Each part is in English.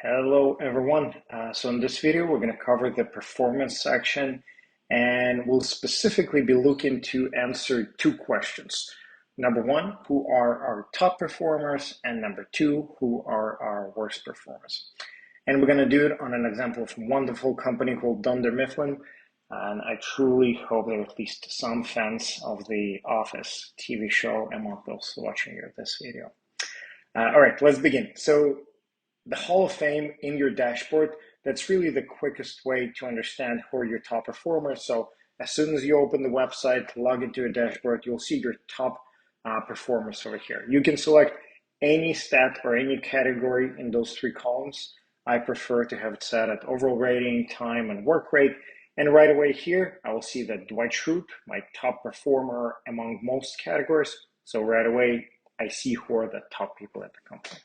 Hello everyone. So in this video, we're going to cover the performance section and we'll specifically be looking to answer two questions. Number one, who are our top performers? And number two, who are our worst performers? And we're going to do it on an example of a wonderful company called Dunder Mifflin. And I truly hope there are at least some fans of the Office TV show among those watching this video. All right, let's begin. So the Hall of Fame in your dashboard, that's really the quickest way to understand who are your top performers. So as soon as you open the website, log into your dashboard, you'll see your top performers over here. You can select any stat or any category in those three columns. I prefer to have it set at overall rating, time, and work rate. And right away here, I will see that Dwight Schrute, my top performer among most categories. So right away, I see who are the top people at the company.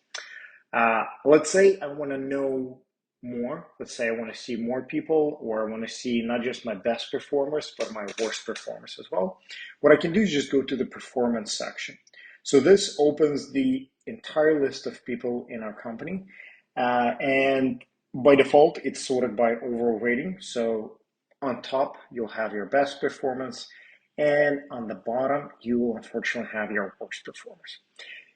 Let's say I want to know more. Let's say I want to see more people, or I want to see not just my best performers, but my worst performers as well. What I can do is just go to the performance section. So this opens the entire list of people in our company. And by default, it's sorted by overall rating. So on top, you'll have your best performance. And on the bottom, you will unfortunately have your worst performers.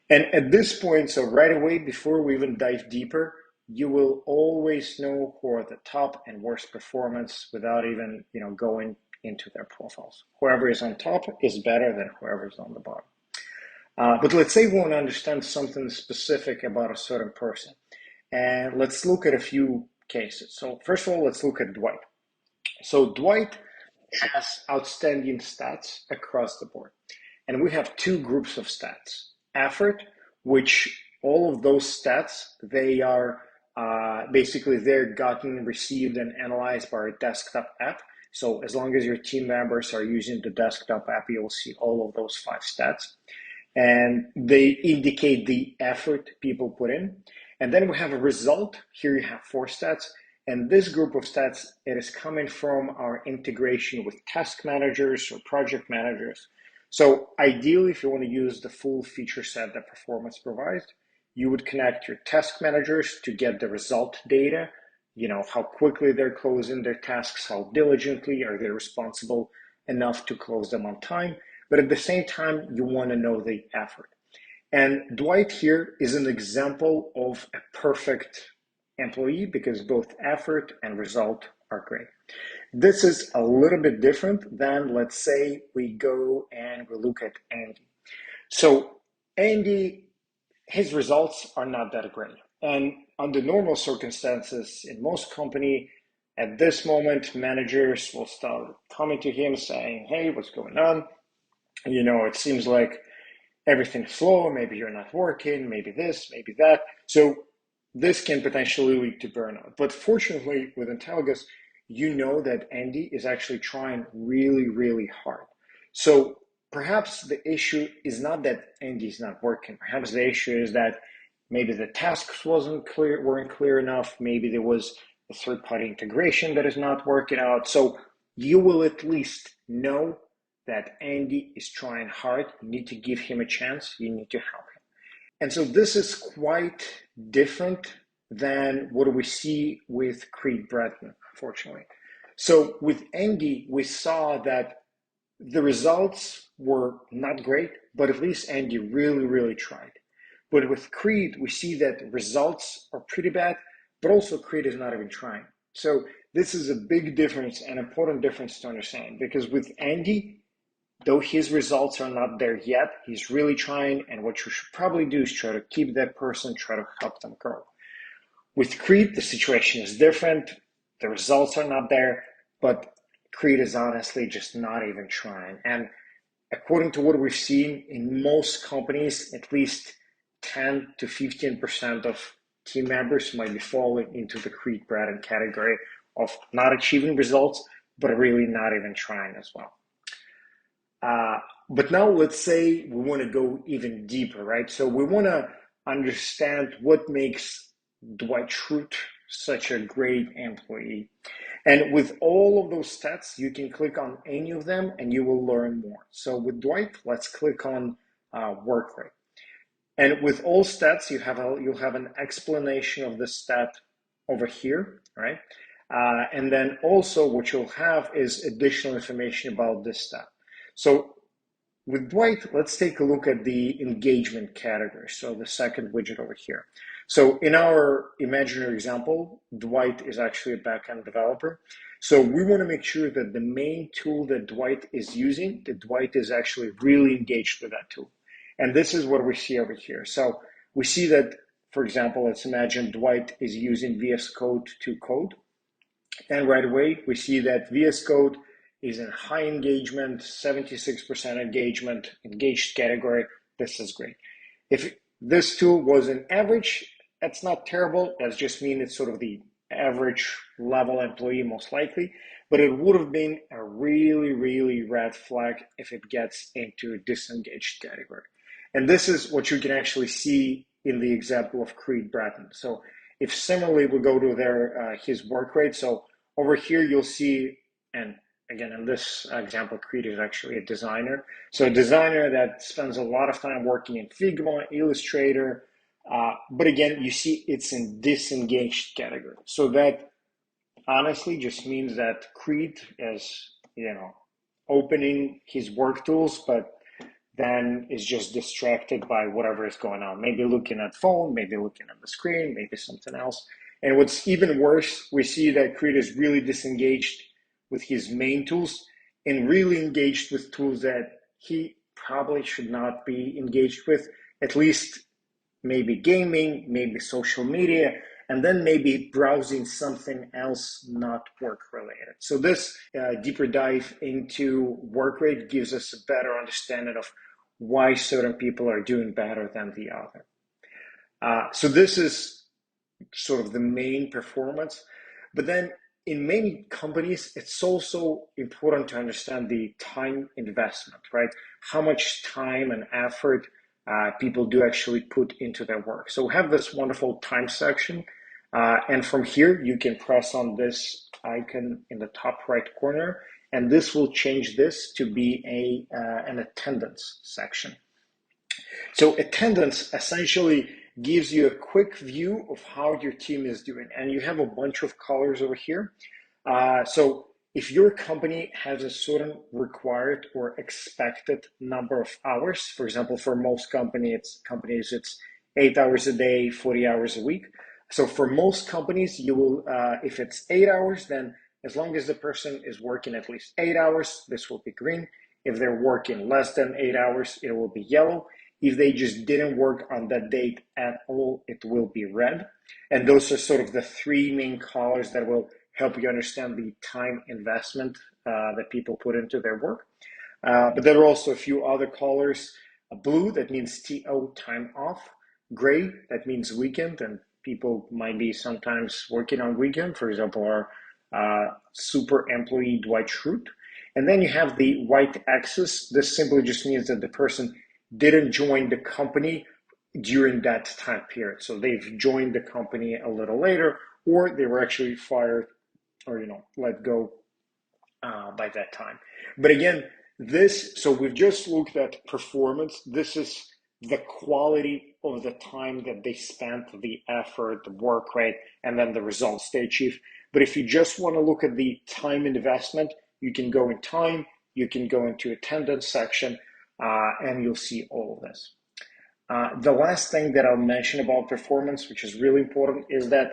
And at this point, so right away, before we even dive deeper, you will always know who are the top and worst performance without even going into their profiles. Whoever is on top is better than whoever is on the bottom. But let's say we want to understand something specific about a certain person. And let's look at a few cases. So first of all, let's look at Dwight. So Dwight has outstanding stats across the board. And we have two groups of stats. Effort, which all of those stats, they are basically they're gotten, received, and analyzed by our desktop app. So as long as your team members are using the desktop app, you'll see all of those 5 stats. And they indicate the effort people put in. And then we have a result. Here you have 4 stats. And this group of stats, it is coming from our integration with task managers or project managers. So ideally, if you want to use the full feature set that performance provides, you would connect your task managers to get the result data, how quickly they're closing their tasks, how diligently are they responsible enough to close them on time. But at the same time, you want to know the effort. And Dwight here is an example of a perfect employee because both effort and result are great. This is a little bit different than, let's say, we go and we look at Andy. So Andy, his results are not that great. And under normal circumstances, in most company, at this moment, managers will start coming to him saying, hey, what's going on? It seems like everything's slow, maybe you're not working, maybe this, maybe that. So this can potentially lead to burnout. But fortunately, with Intelogos, you know that Andy is actually trying really, really hard. So perhaps the issue is not that Andy's not working. Perhaps the issue is that maybe the tasks weren't clear enough. Maybe there was a third-party integration that is not working out. So you will at least know that Andy is trying hard. You need to give him a chance. You need to help him. And so this is quite different than what we see with Creed Bratton, unfortunately. So with Andy, we saw that the results were not great, but at least Andy really, really tried. But with Creed, we see that results are pretty bad, but also Creed is not even trying. So this is a big difference, an important difference to understand, because with Andy, though his results are not there yet, he's really trying, and what you should probably do is try to keep that person, try to help them grow. With Creed, the situation is different. The results are not there, but Creed is honestly just not even trying. And according to what we've seen in most companies, at least 10 to 15% of team members might be falling into the Creed Bratton category of not achieving results, but really not even trying as well. But now let's say we want to go even deeper, right? So we want to understand what makes Dwight Schrute such a great employee. And with all of those stats, you can click on any of them and you will learn more. So with Dwight, let's click on work rate. And with all stats, you'll have an explanation of the stat over here, right? And then also what you'll have is additional information about this step. So with Dwight, let's take a look at the engagement category. So the second widget over here. So in our imaginary example, Dwight is actually a backend developer. So we want to make sure that the main tool that Dwight is using, that Dwight is actually really engaged with that tool. And this is what we see over here. So we see that, for example, let's imagine Dwight is using VS Code to code. And right away, we see that VS Code is in high engagement, 76% engagement, engaged category. This is great. If this tool was an average, that's not terrible. That just means it's sort of the average level employee most likely, but it would have been a really, really red flag if it gets into a disengaged category. And this is what you can actually see in the example of Creed Bratton. So if similarly we go to his work rate, so over here you'll see, and again in this example, Creed is actually a designer. So a designer that spends a lot of time working in Figma, Illustrator, but again, you see it's in disengaged category. So that honestly just means that Creed is, opening his work tools, but then is just distracted by whatever is going on. Maybe looking at phone, maybe looking at the screen, maybe something else. And what's even worse, we see that Creed is really disengaged with his main tools and really engaged with tools that he probably should not be engaged with, at least maybe gaming, maybe social media, and then maybe browsing something else not work related. So this deeper dive into work rate gives us a better understanding of why certain people are doing better than the other. So this is sort of the main performance. But then in many companies, it's also important to understand the time investment, right? How much time and effort people do actually put into their work. So we have this wonderful time section. And from here, you can press on this icon in the top right corner, and this will change this to be an attendance section. So attendance essentially gives you a quick view of how your team is doing. And you have a bunch of colors over here. So if your company has a certain required or expected number of hours, for example, for most companies, it's 8 hours a day, 40 hours a week. So for most companies, you will, if it's 8 hours, then as long as the person is working at least 8 hours, this will be green. If they're working less than 8 hours, it will be yellow. If they just didn't work on that date at all, it will be red. And those are sort of the three main colors that will help you understand the time investment that people put into their work. But there are also a few other colors. Blue, that means TO, time off. Gray, that means weekend, and people might be sometimes working on weekend. For example, our super employee Dwight Schrute. And then you have the white axis. This simply just means that the person didn't join the company during that time period. So they've joined the company a little later, or they were actually fired or let go by that time. But again, so we've just looked at performance. This is the quality of the time that they spent, the effort, the work rate, and then the results they achieve. But if you just want to look at the time investment, you can go in time, you can go into attendance section, and you'll see all of this. The last thing that I'll mention about performance, which is really important, is that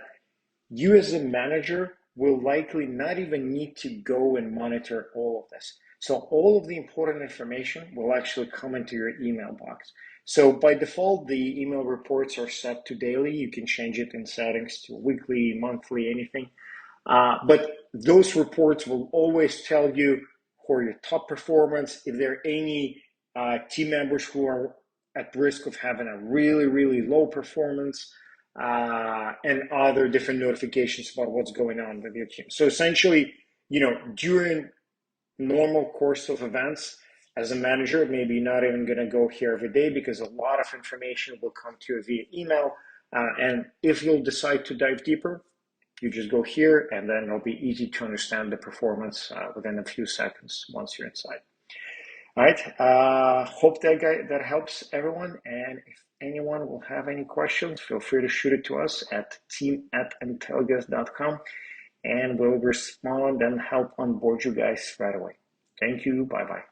you as a manager will likely not even need to go and monitor all of this. So all of the important information will actually come into your email box. So by default, the email reports are set to daily. You can change it in settings to weekly, monthly, anything. But those reports will always tell you who are your top performance, if there are any team members who are at risk of having a really, really low performance, and other different notifications about what's going on with your team. So essentially, during normal course of events, as a manager, maybe you're not even going to go here every day because a lot of information will come to you via email. And if you'll decide to dive deeper, you just go here, and then it'll be easy to understand the performance within a few seconds once you're inside. All right. Hope that helps everyone. And if anyone will have any questions, feel free to shoot it to us at team@intelogos.com, and we'll respond and help onboard you guys right away. Thank you. Bye-bye.